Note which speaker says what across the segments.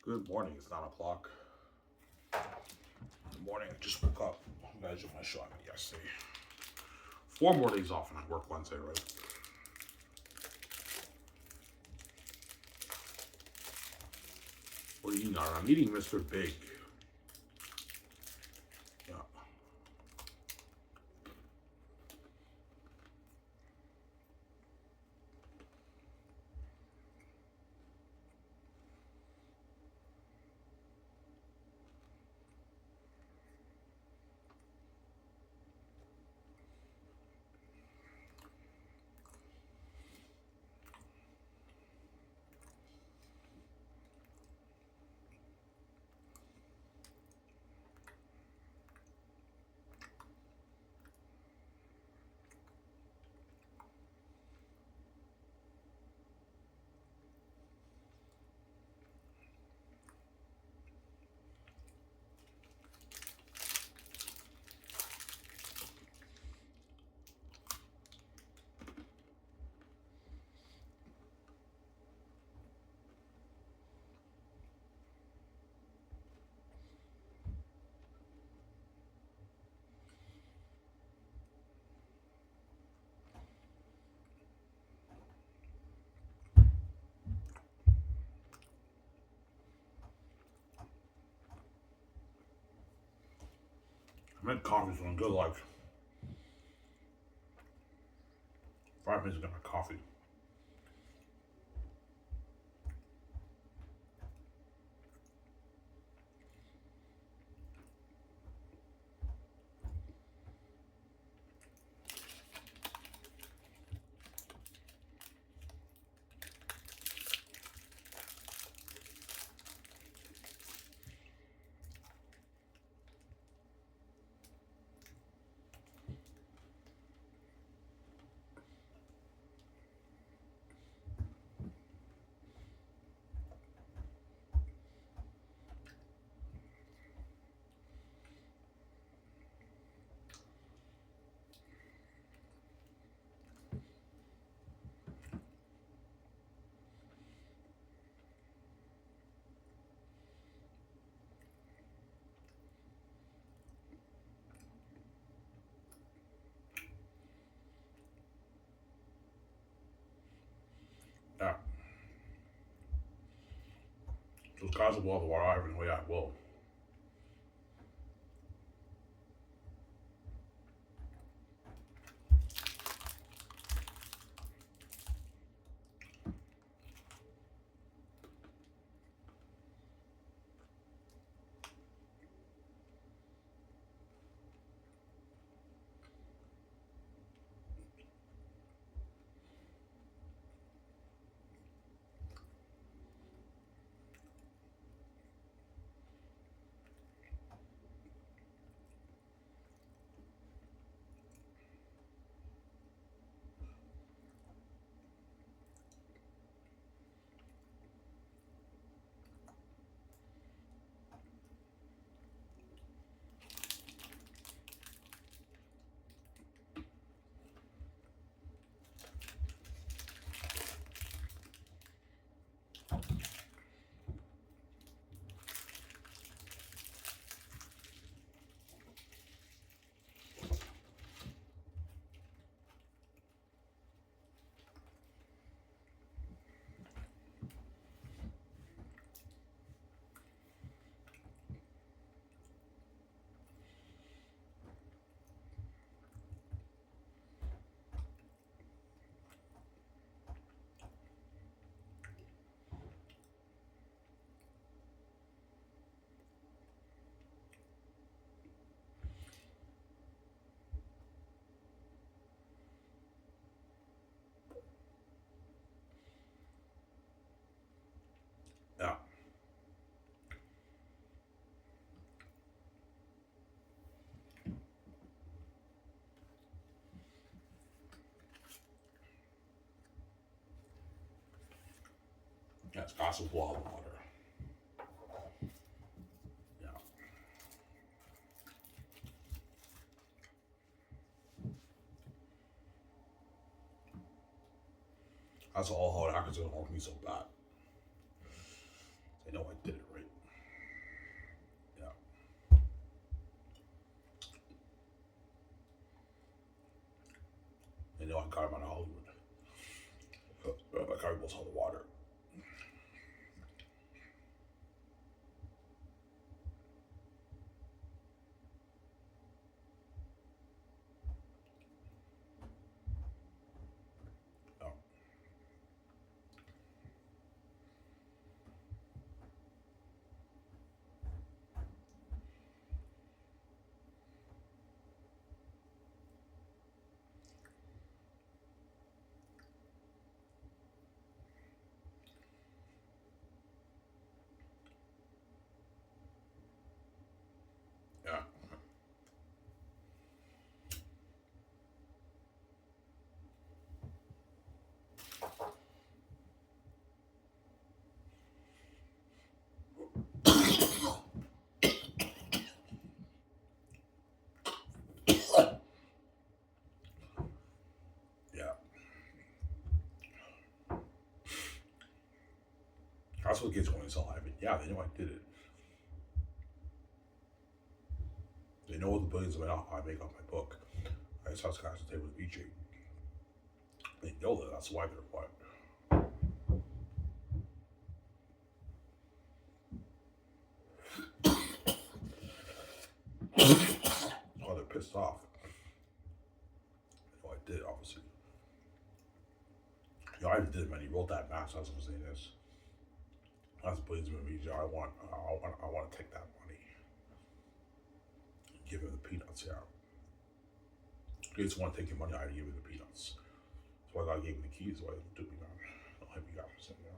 Speaker 1: Good morning. It's 9 o'clock. Good morning. I just woke up. You guys do my show yesterday. 4 more days off and I work Wednesday, right? What are you eating? I'm eating Mr. Big. Yeah. I meant coffee's one good like 5 minutes ago. My coffee. Yeah. Those guys will blow the water out every way I will. Yeah. That's guys will blow the water. Yeah. That's all hard. I consider hold me so bad. They know I did it right. got him out of Hollywood. Like I was on the water. Oh. Yeah. Yeah. That's what kids want to sell Ivan. Yeah, they know I did it. They know what the billions of I make off my book. I just have to concentrate with VJ. They know that. That's why they're quiet. Oh, they're pissed off. They know I did, obviously. You know, I did it, man. He wrote that match. I was going to say this. That's billions of VJ. I want to take that money and give him the peanuts. Yeah. He just want to take your money. I give him the peanuts. That's why God gave him the keys. Why they do me now? I'll have you guys sitting there.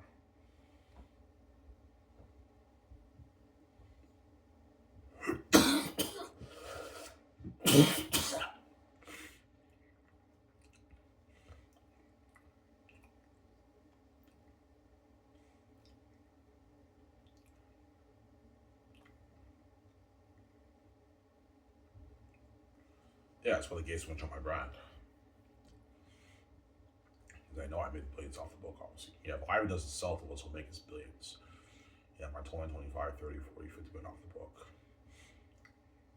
Speaker 1: Yeah, that's why the gay switch on my brand. Because I know I made billions off the book, obviously. Yeah, if Ivan doesn't sell to us, he'll make his billions. Yeah, my 20, 25, 30, 40, 50 million off the book.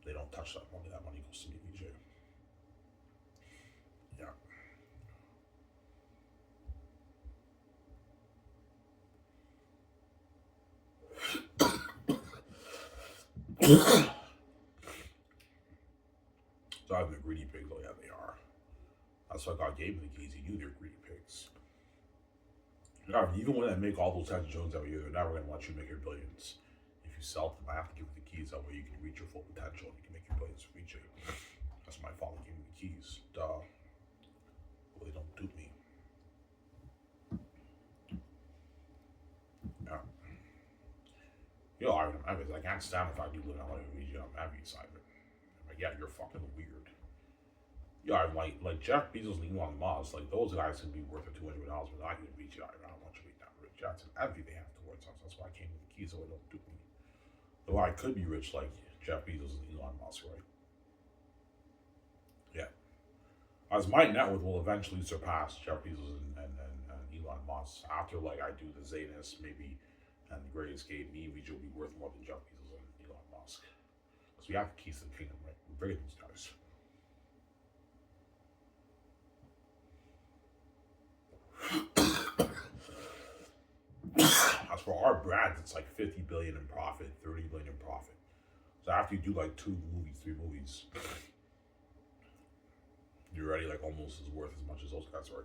Speaker 1: They don't touch that money. That money goes to me, VJ. Yeah. So I've been greedy pigs. Oh, yeah, they are. That's why God gave me the keys. He knew they're greedy pigs. Yeah, even when I make all those types of Jones every year, they're never going to let you make your billions. If you sell them, I have to give you the keys. That way you can reach your full potential and you can make your billions reach it. That's why my father gave me the keys. Duh. Well, they don't dupe me. Yeah. You know, I can't stand if I do live on a region. I'm happy side of it. I'm like, yeah, you're fucking weird. Yeah, I'm like Jeff Bezos and Elon Musk, like those guys could be worth $200, but I can reach it. I don't want you to be that rich. That's an envy they have towards us. That's why I came with the keys so it don't dupe me. Though I could be rich like Jeff Bezos and Elon Musk, right? Yeah. As my net worth will eventually surpass Jeff Bezos and Elon Musk after like I do the Zanus maybe and the Great Escape, me and VJ will be worth more than Jeff Bezos and Elon Musk. Because we have the keys to the kingdom, right? We're bigger than these guys. As for our brands, it's like 50 billion in profit, 30 billion in profit. So after you do like 2 movies, 3 movies, you're already like almost as worth as much as those guys are.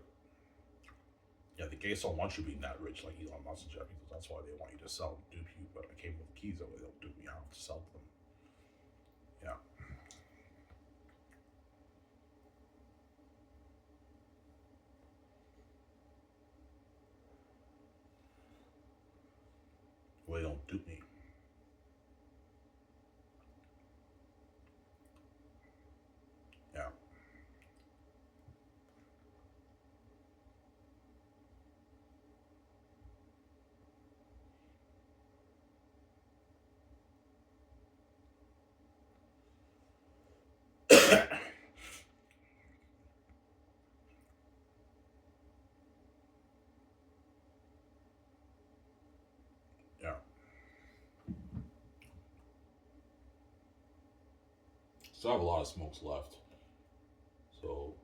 Speaker 1: Yeah, the gays don't want you to be that rich like Elon Musk and Jeff Bezos. That's why they want you to sell and dupe you. But I came with keys that way they'll dupe me. I have to sell them. Yeah. Well, they don't dupe me. Yeah. Yeah. Still have a lot of smokes left. So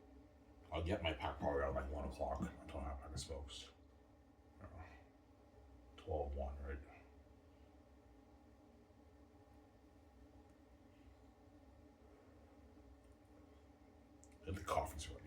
Speaker 1: I'll get my pack probably around like 1 o'clock. I don't have a pack of smokes. 12:01, right? And the coffee's ready.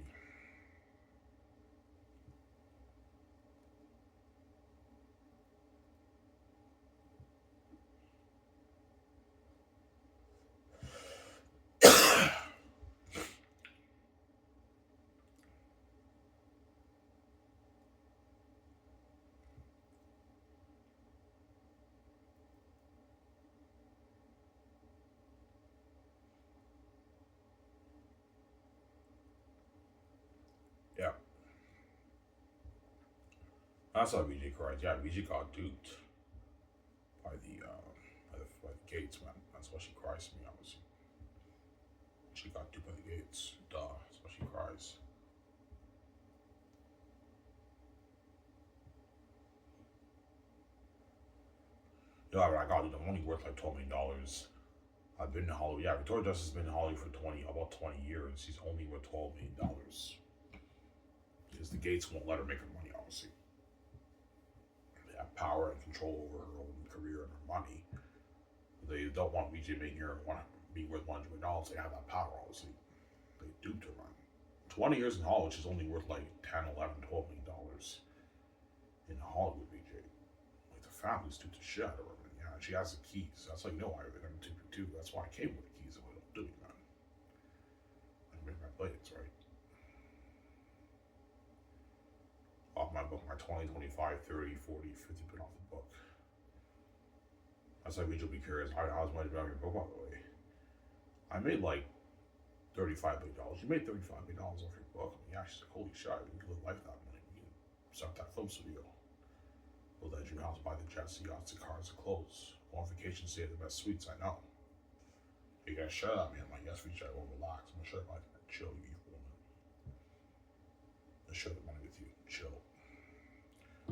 Speaker 1: Yeah. That's how VJ cried. Yeah, VJ got duped by the gates, man. That's why she cries to me, obviously. She got duped by the gates. Duh. That's why she cries. Yeah, but I got it. I'm only worth like $12 million. I've been in Hollywood. Yeah, Victoria Justice has been in Hollywood for about 20 years. She's only worth $12 million. Because the gates won't let her make her money, obviously. They have power and control over her own career and her money. They don't want VJ making her being worth $100 million. They have that power, obviously. They duped her, man. 20 years in Hollywood, she's only worth like 10, 11, $12 million in Hollywood, VJ. Like the family's duped the shit out of her, man. Yeah, she has the keys. That's how you know why they're gonna dupe you too. That's why I came with the keys. If I don't do it, man. I make my blades, right? Off my book, my 20, 25, 30, 40, 50 off the book. That's why VJ will be curious. How's my about your book, by the way? I made like $35 million. You made $35 million off your book. I mean, yeah, she's like, holy shit, you can live life that money. You can start that film studio. Build that dream house, buy the jets, the yachts, the cars, the clothes. Go on vacation, stay at the best suites, I know. You guys share that, man. I'm like, yes, we try to relax. I'm gonna share my chill, you evil woman. I'm gonna share the money with you. Chill.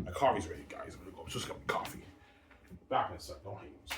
Speaker 1: My coffee's ready, guys. I'm gonna go. Just got my coffee. Back in a sec. Don't hang on.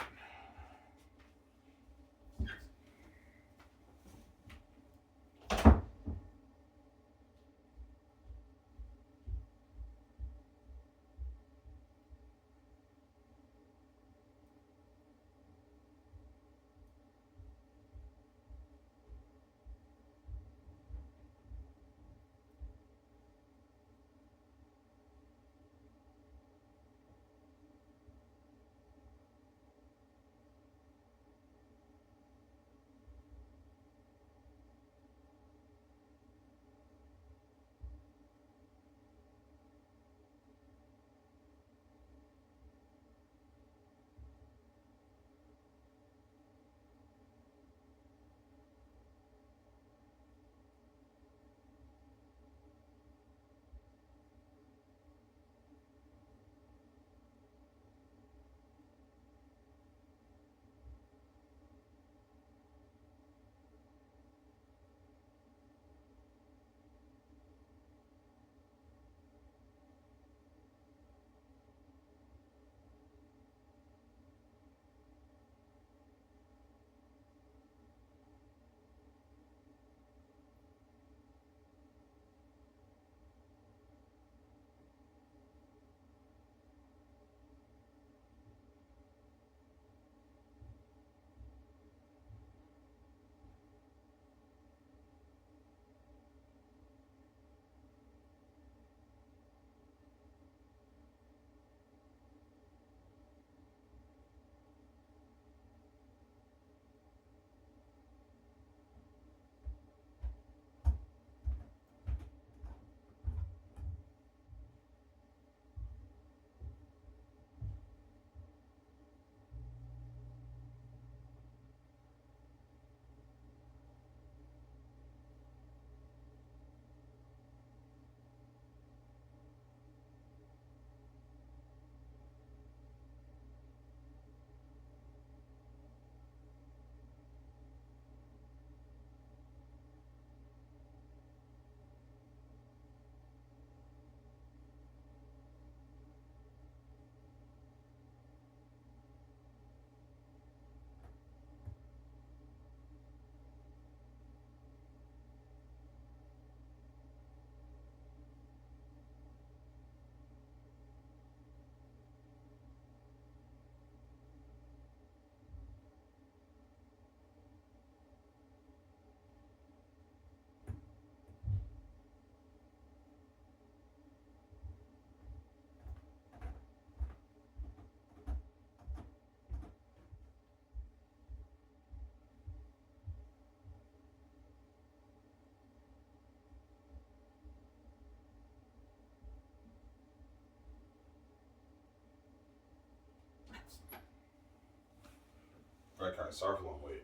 Speaker 1: Alright, guys, sorry for the long wait.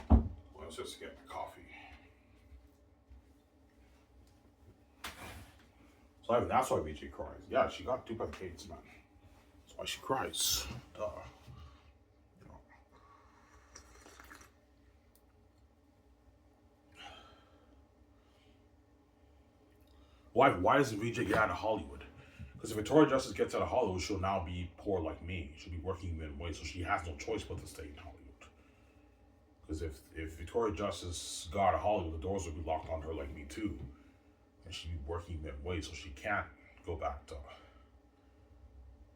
Speaker 1: Well, let's just get my coffee. So that's why VJ cries. Yeah, she got duped by the kids, man. That's why she cries. Duh. You know. Why doesn't VJ get out of Hollywood? Because if Victoria Justice gets out of Hollywood, she'll now be poor like me. She'll be working minimum wage, so she has no choice but to stay in Hollywood. Because if Victoria Justice got out of Hollywood, the doors would be locked on her like me too. And she'd be working minimum wage, so she can't go back to.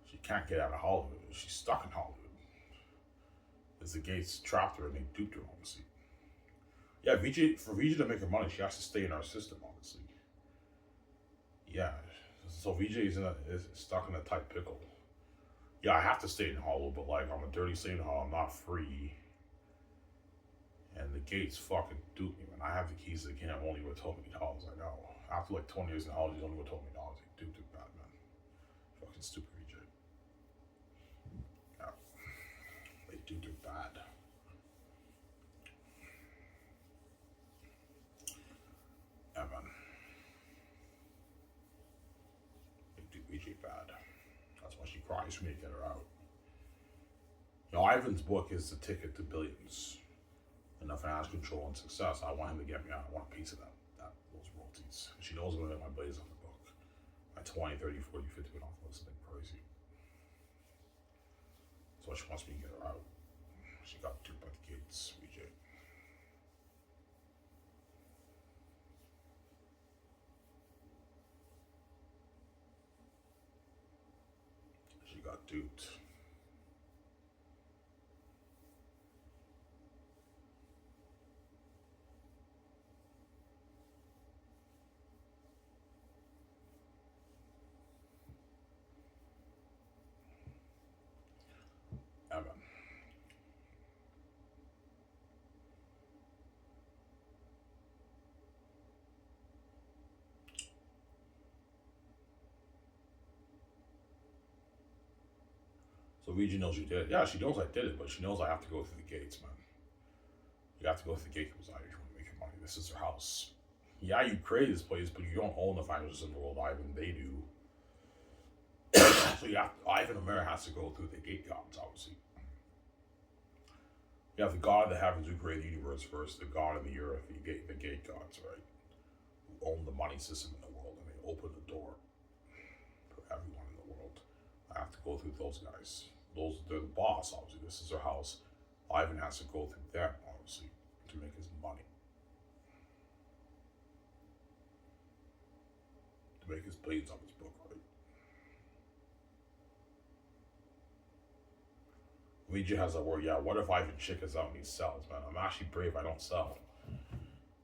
Speaker 1: She can't get out of Hollywood. She's stuck in Hollywood. Because the Gates trapped her and they duped her, honestly. Yeah, for VJ to make her money, she has to stay in our system, honestly. Yeah. So VJ is stuck in a tight pickle. Yeah, I have to stay in Hollywood, but like I'm a dirty stay in Hollywood, I'm not free. And the Gates fucking duped me, man. I have the keys to the kingdom, only worth $12 million, I know. After like 20 years in Hollywood, he's only worth $12 million. They duped it bad, man. Fucking stupid VJ. Yeah. They duped it bad. Yeah, man. They duped VJ bad. That's why she cries for me to get her out. You know, Ivan's book is the ticket to billions. And if I ask control and success, I want him to get me out. I want a piece of those royalties. She knows I'm going to get my blaze off the book. My 20, 30, 40, 50 off was something crazy. So she wants me to get her out. She got duped by the Gates, VJ. She got duped. Evan. So VJ knows you did it. Yeah, she knows I did it, but she knows I have to go through the Gates, man. You have to go through the Gates if you want to make your money. This is her house. Yeah, you created this place, but you don't own the finances in the world, Ivan. They do. So Ivan Omara has to go through the gate gods, obviously. You have the God of the heavens who created the universe first, the God of the earth, the gate gods, right? Who own the money system in the world, and they open the door for everyone in the world. I have to go through those guys. They're the boss, obviously. This is their house. Ivan has to go through them, obviously, to make his money. To make his blades on his book, right? VJ has that word, yeah, what if Ivan chickens out and he sells, man? I'm actually brave, I don't sell.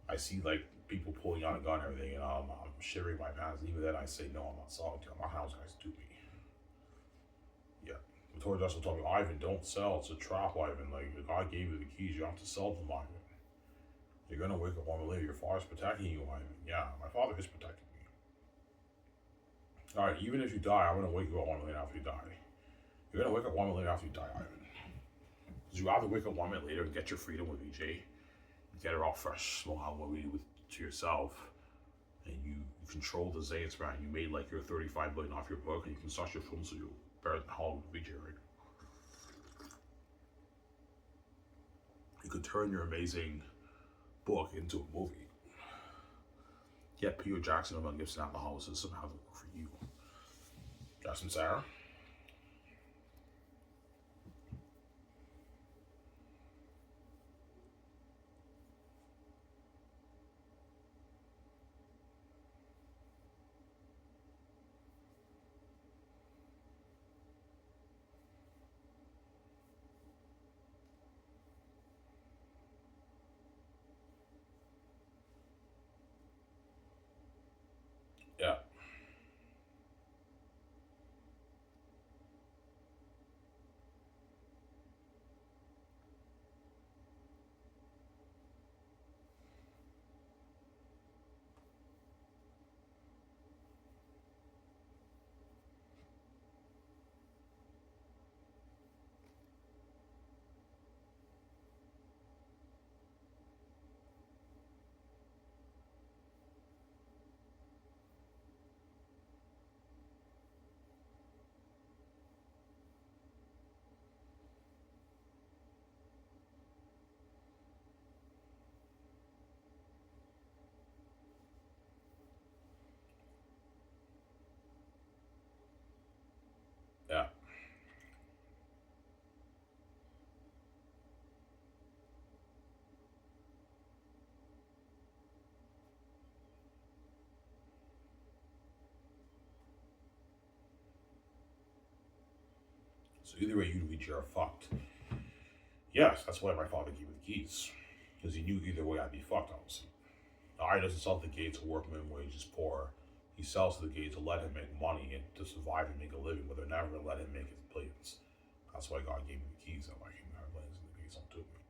Speaker 1: I see like people pulling out a gun and everything, and I'm shivering my pants. Even then I say, no, I'm not selling to you. I'm not how those guys do me. Yeah. Victoria Justice told me, Ivan, don't sell. It's a trap, Ivan. Like, God gave you the keys. You have to sell them, Ivan. You're going to wake up one later. Your father's protecting you, Ivan. Yeah, my father is protecting me. All right, even if you die, I'm going to wake you up 1 minute after you die. You're going to wake up 1 minute after you die, Ivan. Because you rather wake up 1 minute later and get your freedom with VJ, get her all fresh, smile to yourself, and you control the Zays, man. You made like your $35 billion off your book, and you can start your film, so you're better than Hollywood VJ, right? You could turn your amazing book into a movie. Get Peter Jackson and Mel Gibson out of the Hollywood system, have it work for you. Justin Sarah. Yeah. So either way, you and Luigi are fucked. Yes, that's why my father gave me the keys. Because he knew either way I'd be fucked, obviously. Now, he doesn't sell the gate to work minimum wage, is poor. He sells to the gate to let him make money and to survive and make a living, but they're never going to let him make his billions. That's why God gave me the keys, that way I can have billions and the gates unto me.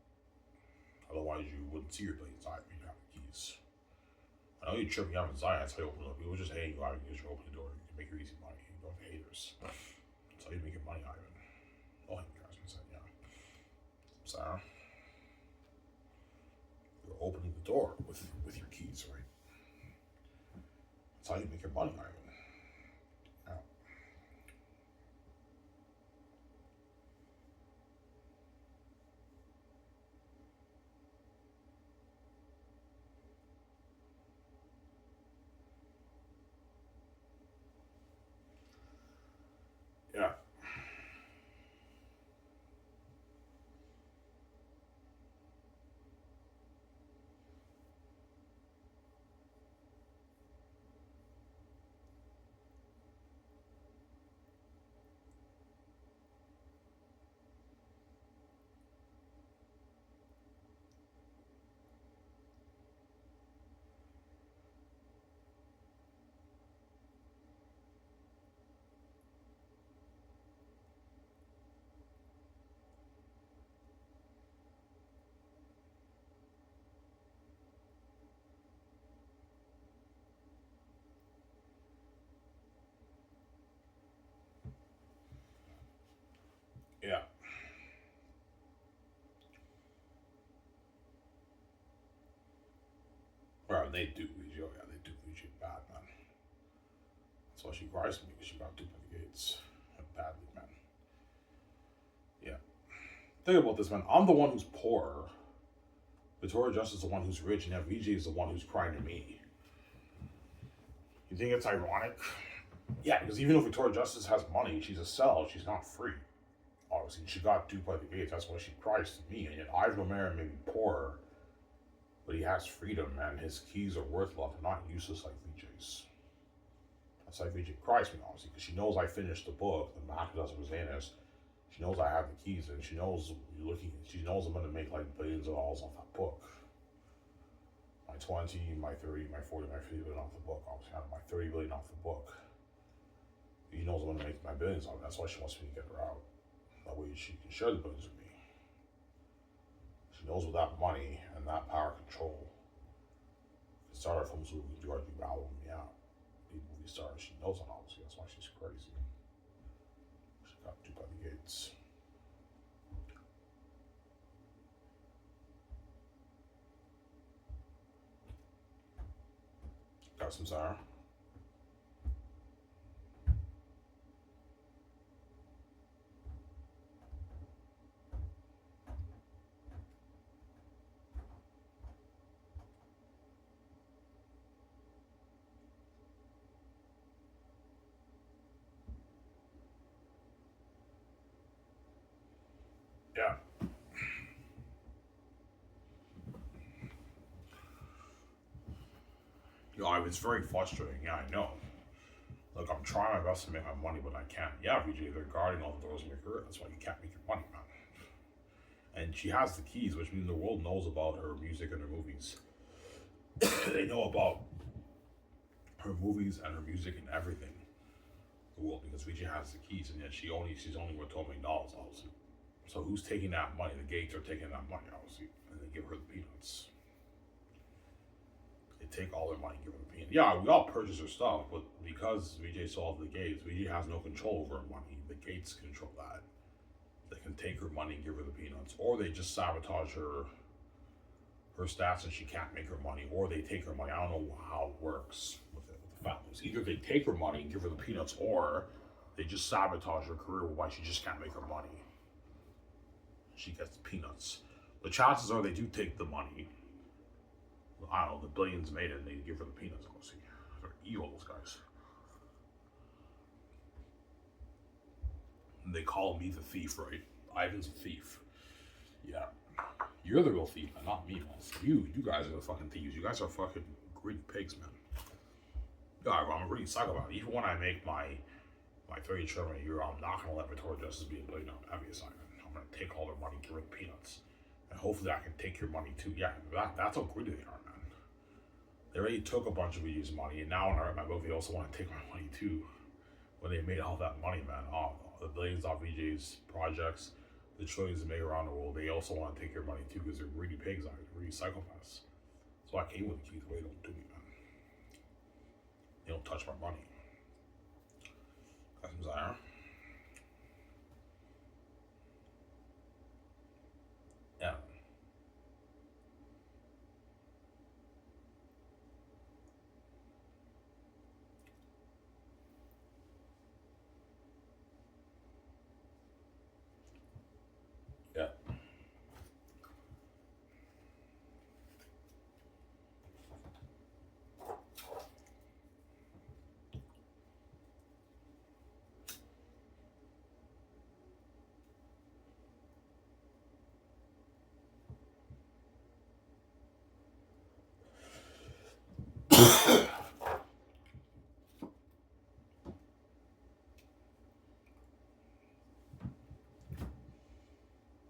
Speaker 1: Otherwise, you wouldn't see your billions either. You have the keys. I know you're tripping out in Zion, that's how you open it up. People just hating you out because you open the door. You can make your easy money. You don't have haters. That's how you make your money, Ivan. Oh, you guys said, yeah. Sarah, you're opening the door with your keys, right? That's how you make your money, Ivan. Yeah. Yeah. Yeah. Well, they do lead you. Yeah, they do lead you bad, man. That's why she cries to me, because she got duped by the gates. Badly, man. Yeah. Think about this, man. I'm the one who's poor. Victoria Justice is the one who's rich, and FVJ is the one who's crying to me. You think it's ironic? Yeah, because even though Victoria Justice has money, she's a sell. She's not free. Obviously, she got duped by the gates. That's why she cries to me. And yet, Ivan Omara may be poor, but he has freedom, and his keys are worth a lot. They're not useless like VJ's. That's why VJ cries to me, obviously, because she knows I finished the book. The Mac does Rosanna's. She knows I have the keys, and she knows She knows I'm gonna make like billions of dollars off that book. My 20, my 30, my 40, my 50 billion off the book. Obviously, out of my 30 billion off the book. She knows I'm gonna make my billions off it. That's why she wants me to get her out. That way she can share the billions with me. She knows with that money and that power control, the starter films will do argue about me out. The movie star, she knows that obviously. That's why she's crazy. She got duped by the gates. Got some Sarah. Yeah. It's very frustrating. Yeah, I know. Look, I'm trying my best to make my money, but I can't. Yeah, VJ, they're guarding all the doors in your career. That's why you can't make your money, man. And she has the keys, which means the world knows about her music and her movies. They know about her movies and her music and everything. The world, because VJ has the keys, and yet she's only worth $12 million, obviously. So who's taking that money? The gates are taking that money, obviously, and they give her the peanuts. They take all their money, give her the peanuts. Yeah, we all purchase her stuff, but because VJ sold the gates, VJ has no control over her money. The gates control that. They can take her money and give her the peanuts, or they just sabotage her stats and she can't make her money, or they take her money. I don't know how it works with the families. Either they take her money and give her the peanuts, or they just sabotage her career why she just can't make her money. She gets the peanuts. The chances are they do take the money. I don't know, the billions made it and they give her the peanuts, obviously. They're evil, those guys. And they call me the thief, right? Ivan's a thief. Yeah. You're the real thief, man, not me, man. You guys are the fucking thieves. You guys are fucking greedy pigs, man. God, I'm really psycho about it. Even when I make my My 30 term a year, I'm not going to let Victoria Justice be a billion on heavy assignment. I'm going to take all their money, give her peanuts. And hopefully I can take your money too. Yeah, that's how greedy they are, man. They already took a bunch of VJ's money, and now when I write my book, they also want to take my money too. When they made all that money, man, the billions off VJ's projects, the trillions they make around the world, they also want to take your money too because they're greedy pigs, they're greedy psychopaths. So I came with the keys, they don't do me, man. They don't touch my money. Customs iron. Yeah. Yeah.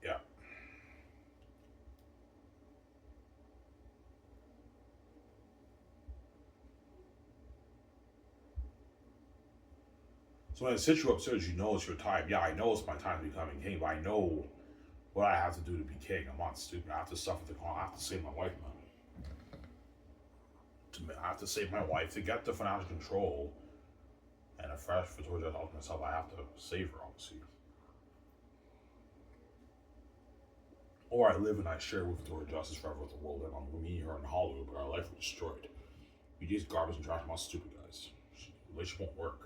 Speaker 1: Yeah. So when I sit you upstairs, you know it's your time. Yeah, I know it's my time to becoming king, but I know what I have to do to be king. I'm not stupid. I have to suffer the cost. I have to save my wife, man. I have to save my wife to get the financial control and a fresh Victoria to help myself. I have to save her, obviously. Or I live and I share with Victoria Justice forever with the world, and I'm me, her, and Hollywood, but our life was destroyed. We just garbage and trash. I'm not stupid, guys. Relationship won't work.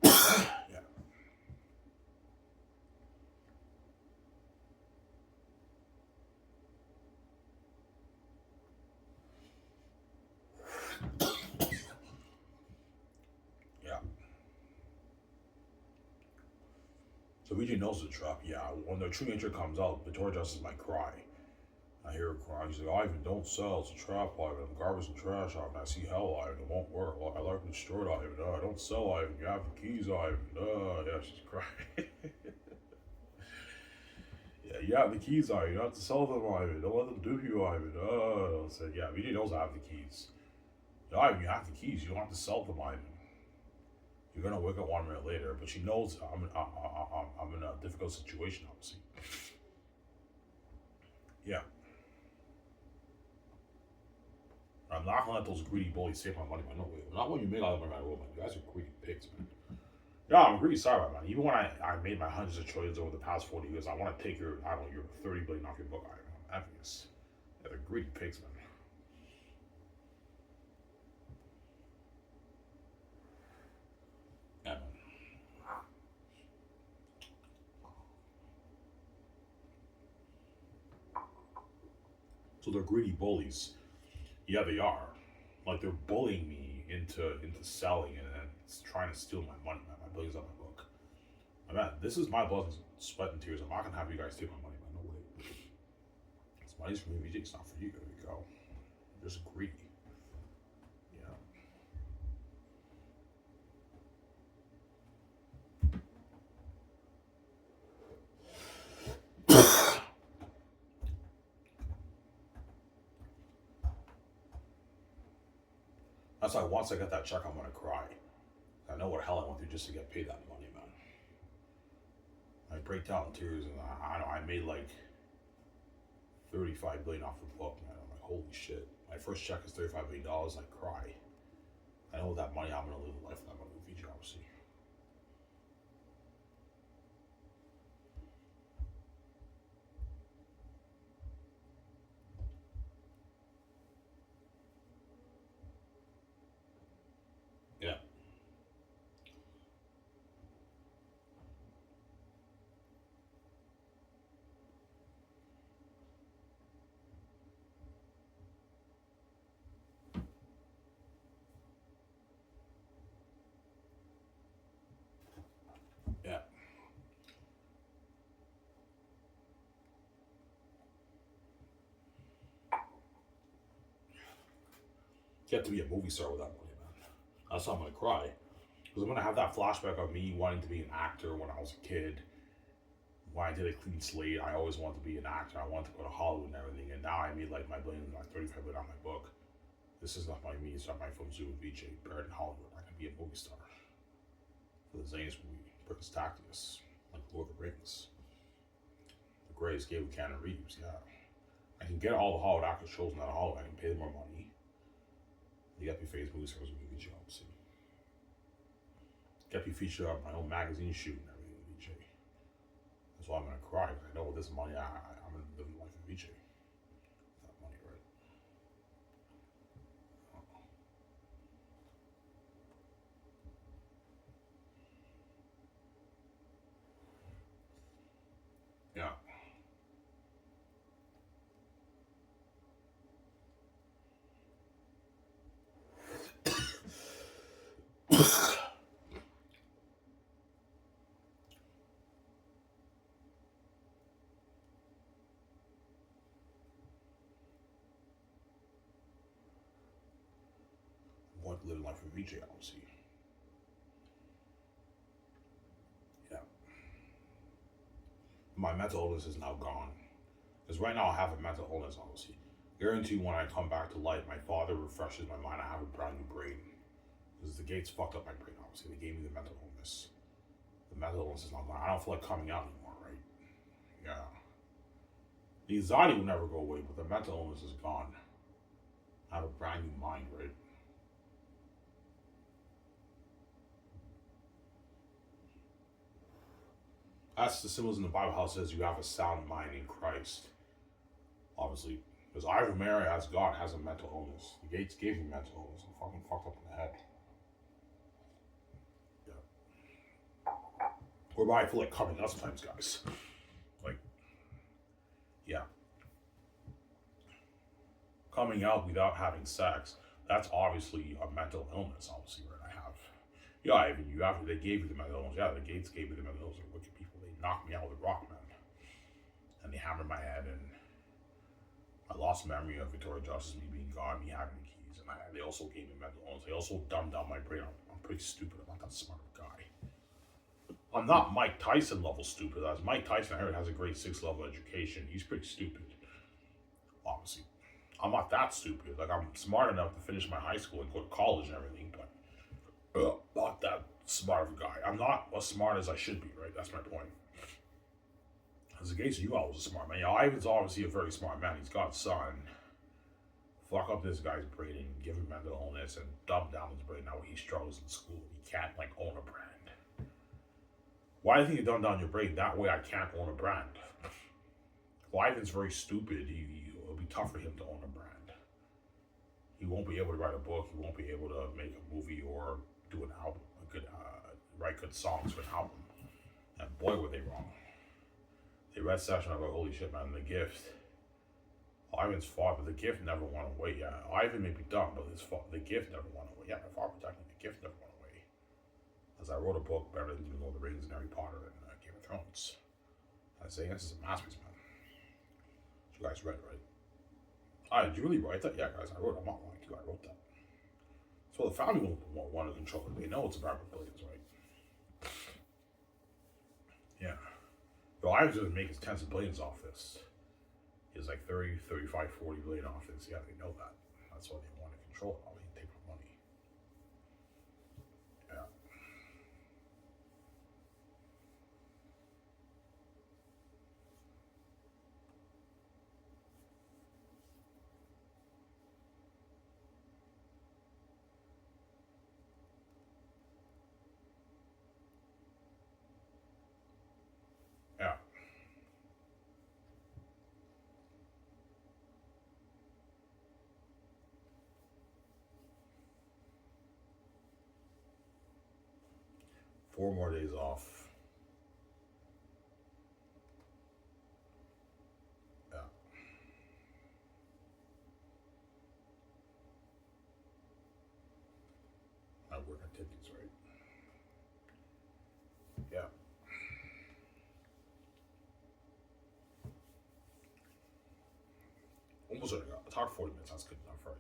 Speaker 1: You yeah. Yeah. So VJ knows the trap. Yeah. When the true nature comes out, Victoria Justice might cry. I hear her crying. She's like, Ivan, don't sell. It's a trap, Ivan. I'm garbage and trash, Ivan. I see hell, Ivan. It won't work. I like to destroy it, Ivan. Don't sell, Ivan. You have the keys, Ivan. Yeah, she's crying. Yeah, you have the keys, Ivan. You don't have to sell them, Ivan. Don't let them dupe you, Ivan. I said, yeah, VJ knows I have the keys. Ivan, you have the keys. You don't have to sell them, Ivan. You're gonna wake up 1 minute later, but she knows I'm in a difficult situation, obviously. Yeah. I'm not gonna let those greedy bullies take my money, man. No way. Not when you make all of my money, man. You guys are greedy pigs, man. Yeah, I'm greedy. Sorry, man. Even when I made my hundreds of trillions over the past 40 years, I want to take your, I don't know, your 30 billion off your book. I'm envious. Yeah, they're greedy pigs, man. Yeah, man. So they're greedy bullies. Yeah, they are. Like they're bullying me into selling and then trying to steal my money, man. My billions on my book. Man, this is my blood, sweat, and tears. I'm not gonna have you guys take my money, man. No way. This money's for me, VJ. It's not for you. There we go. You're just greedy. Yeah. That's why once I get that check, I'm gonna cry. I know what hell I went through just to get paid that money, man. I break down in tears, and I know I made like 35 billion off the book, man. I'm like, holy shit. My first check is $35 billion. I cry. I know with that money, I'm gonna live a life that I'm gonna feed you, obviously. Yeah. get to be a movie star with that money, man. That's how I'm gonna cry. Because I'm gonna have that flashback of me wanting to be an actor when I was a kid. When I did a clean slate, I always wanted to be an actor. I wanted to go to Hollywood and everything. And now I made like my billion, like 35 billion on my book. This is not my me. It's not my film studio VJ. Buried in Hollywood. I can be a movie star. For the Zane's movie, Princess Tactius, like Lord of the Rings. The Greatest Game with Keanu Reeves, yeah. I can get all the Hollywood actors chosen out of Hollywood. I can pay them more money. You get me face movie stars with VJ, obviously. Get me featured on my own magazine shoot and everything with VJ. That's why I'm gonna cry, because I know with this money, I'm gonna live the life of VJ. That money, right? Yeah. I want to live life with VJ, obviously. Yeah. My mental illness is now gone. Because right now I have a mental illness, obviously. Guarantee when I come back to life, my father refreshes my mind. I have a brand new brain. Because the gates fucked up my brain, obviously. They gave me the mental illness. The mental illness is not gone. I don't feel like coming out anymore, right? Yeah. The anxiety will never go away, but the mental illness is gone. I have a brand new mind, right? That's the symbols in the Bible, how it says you have a sound mind in Christ. Obviously. Because Omara, as God, has a mental illness. The gates gave me mental illness. I'm fucking fucked up in the head. Yeah. Whereby I feel like coming out sometimes, guys. Like, yeah. Coming out without having sex, that's obviously a mental illness, obviously, right? I have. Yeah, even you have, they gave you the mental illness. Yeah, the gates gave me the mental illness. They're wicked people. They knocked me out with a rock, man. And they hammered my head, and I lost memory of Victoria Justice, me being gone, me having the keys. And they also gave me mental illness. They also dumbed down my brain. I'm pretty stupid. I'm not that smart of a guy. I'm not Mike Tyson level stupid. As Mike Tyson, I heard, has a grade 6 level education. He's pretty stupid. Obviously. I'm not that stupid. Like, I'm smart enough to finish my high school and go to college and everything, but not that smart of a guy. I'm not as smart as I should be, right? That's my point. As a case, you always a smart man. You know, Ivan's obviously a very smart man. He's got a son. Fuck up this guy's brain and give him mental illness and dumb down his brain. Now he struggles in school. He can't, like, own a brand. Why do you think you dumb down your brain? That way I can't own a brand. If Ivan's very stupid, it'll be tough for him to own a brand. He won't be able to write a book. He won't be able to make a movie or do an album, write good songs for an album. And boy, were they wrong. They read session. I go, holy shit, man, The Gift. Ivan's father, but The Gift never went away. Yeah, Ivan may be dumb, but The Gift never went away. Yeah, my father protected The Gift never went away. As I wrote a book better than Lord of the Rings and Harry Potter and Game of Thrones. I say this is a masterpiece, man. You guys read, right? Did you really write that? Yeah, guys, I wrote it. I'm not lying to you. I wrote that. So the family won't want to control it. They know it's about billions, right? Yeah. But Ivan's going to make his tens of billions off this. He's like 30, 35, 40 billion off this. Yeah, they know that. That's why they want to control it. All they take the money. Yeah. Yeah. Four more days off. Yeah. My work activities, right? Yeah. Almost there. I talked 40 minutes. That's good enough, right?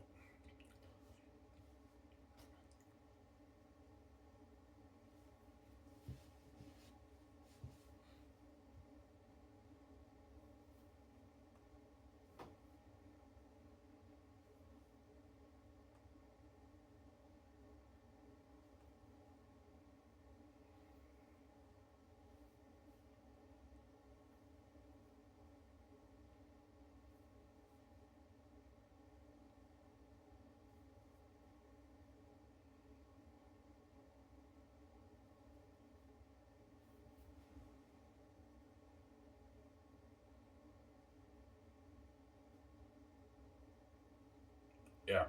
Speaker 1: Yeah.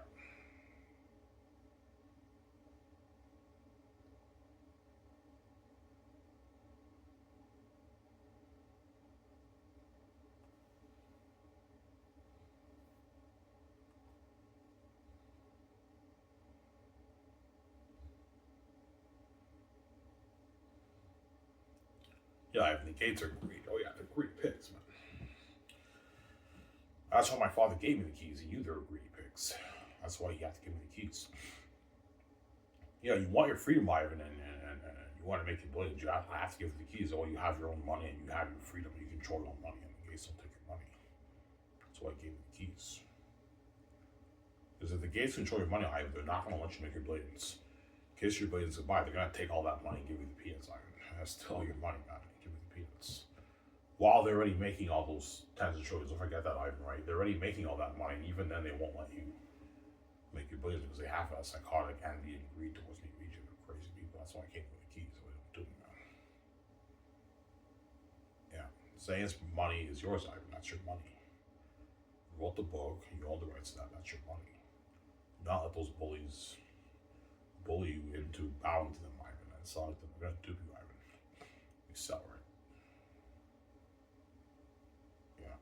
Speaker 1: Yeah, Ivan, the gates are great. Oh yeah, they're great picks, man. That's why my father gave me the keys. He knew they were greedy pigs. That's why he had to give me the keys. Yeah, you want your freedom, Ivan, and you want to make it brilliant. I have to give you the keys. Oh, you have your own money and you have your freedom. You control your own money, and the gates don't take your money. That's why I gave you the keys. Because if the gates control your money, Ivan, they're not going to let you make your billions. In case your billions goodbye, they're going to take all that money and give you the peanuts, Ivan. That's still your money, man. Give you the peanuts. While they're already making all those tens of trillions, don't forget that, Ivan, right? They're already making all that money, and even then they won't let you make your billions because they have a psychotic envy and greed towards me. They're crazy people. That's why I came with the keys. So they don't do it, man. Yeah. Saying money is yours, Ivan. That's your money. You wrote the book. You own the rights to that. That's your money. Do not let those bullies bully you into bowing to them, Ivan. And selling them. They're going to dupe you, Ivan. You sell, right? Yeah.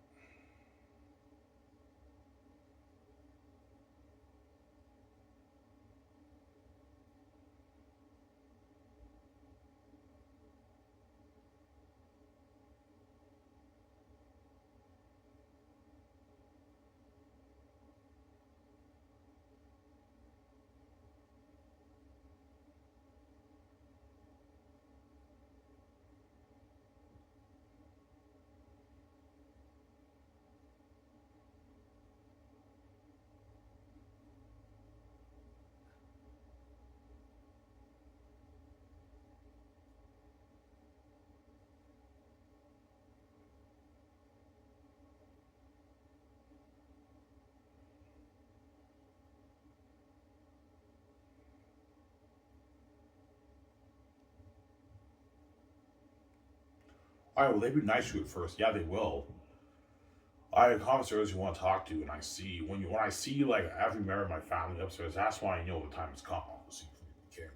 Speaker 1: All right, well, they'd be nice to you at first. Yeah, they will. I have conversations you want to talk to, and I see when I see like every member of my family upstairs. That's why I know the time has come. Obviously, for the king.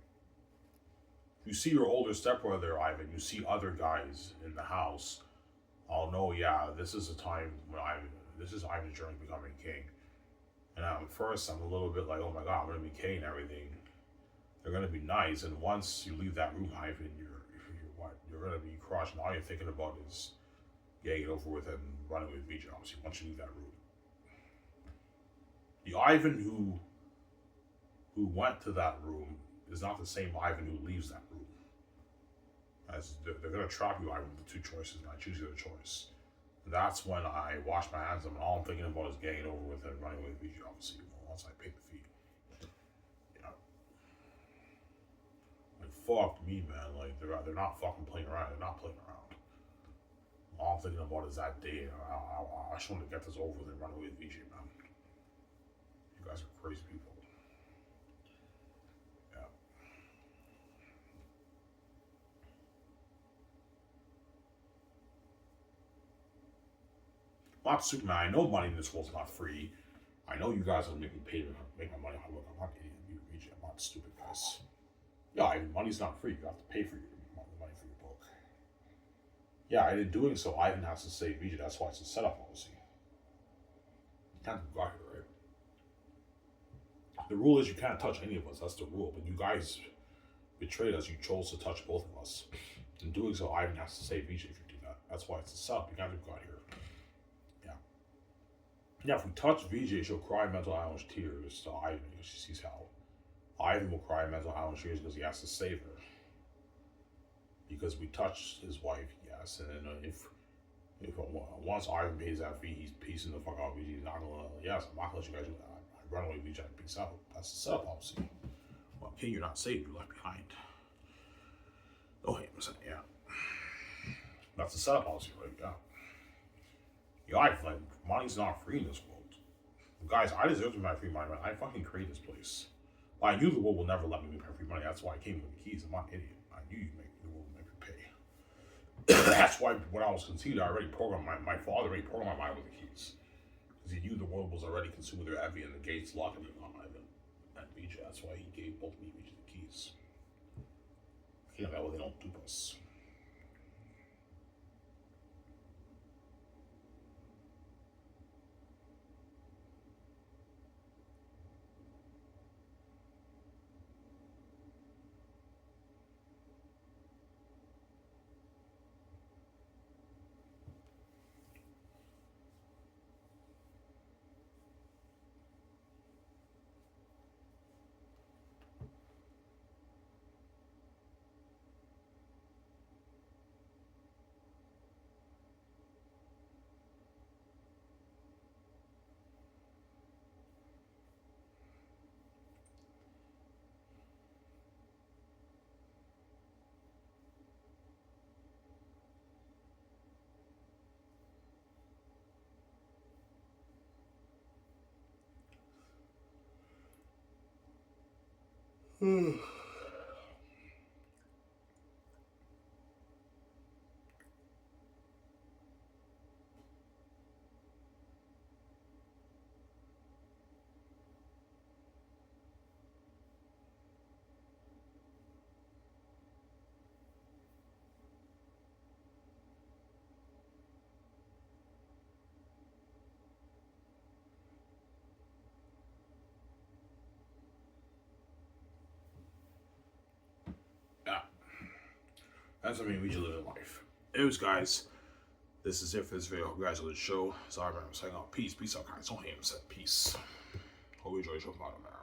Speaker 1: You see your older stepbrother Ivan. You see other guys in the house. I'll know. Yeah, this is a time when Ivan. This is Ivan's journey becoming king. And at first, I'm a little bit like, oh my god, I'm gonna be king and everything. They're gonna be nice, and once you leave that room, Ivan, you're what? You're gonna be crushed. And all you're thinking about is getting it over with and running with Vijay. Obviously, once you leave that room. The Ivan who went to that room is not the same Ivan who leaves that room. As they're going to trap you, Ivan, with the two choices, and I choose the other choice. And that's when I wash my hands of them, and all I'm thinking about is getting over with and running away with Vijay, obviously, once I pay the fee. You know, like, fuck me, man. Like, they're not fucking playing around. They're not playing around. All I'm thinking about is that day. I just want to get this over with and run away with Vijay, man. You guys are crazy people. Yeah. I'm not Superman. I know money in this world's not free. I know you guys will make me pay to make my money. Look, I'm not idiot. I'm not stupid, guys. Yeah, I mean, money's not free. You have to pay for your money for your book. Yeah, and in doing so, Ivan has to save Vijay. That's why it's a setup policy. You can't go here, right? The rule is you can't touch any of us. That's the rule. But you guys betrayed us. You chose to touch both of us. In doing so, Ivan has to save Vijay if you do that. That's why it's a setup. You can't have got here. Yeah. Yeah, if we touch Vijay, she'll cry mental anguish tears to Ivan because she sees hell. Ivan will cry mental anguish tears because he has to save her. Because we touched his wife, yes, and then if once Ivan pays that fee, he's piecing the fuck out. He's not gonna. Yes, I'm not gonna let you guys do that. I run away, Vijay, peace out. That's the setup policy. Well, king, you're not saved. You're left behind. Oh, hey, yeah. That's the setup policy, right? Yeah. Yeah, like money's not free in this world. Guys, I deserve to be my free money, man. I fucking created this place. But I knew the world will never let me make my free money. That's why I came with the keys. I'm not an idiot. I knew the world would make me pay. That's why when I was conceived, I already programmed my father already programmed my mind with the keys. Because he knew the world was already consuming their heavy and the gates locking him on Ivan and Vijay. That's why he gave both me Vijay the keys. You know, that way they don't dupe us. Yeah. That's what I mean, we just live in life. Anyways, guys, this is it for this video. Hope you guys enjoyed the show. Sorry, I'm saying out. Peace. Peace out, guys. Don't hate him. Said peace. Hope you enjoy the show from bottom, man.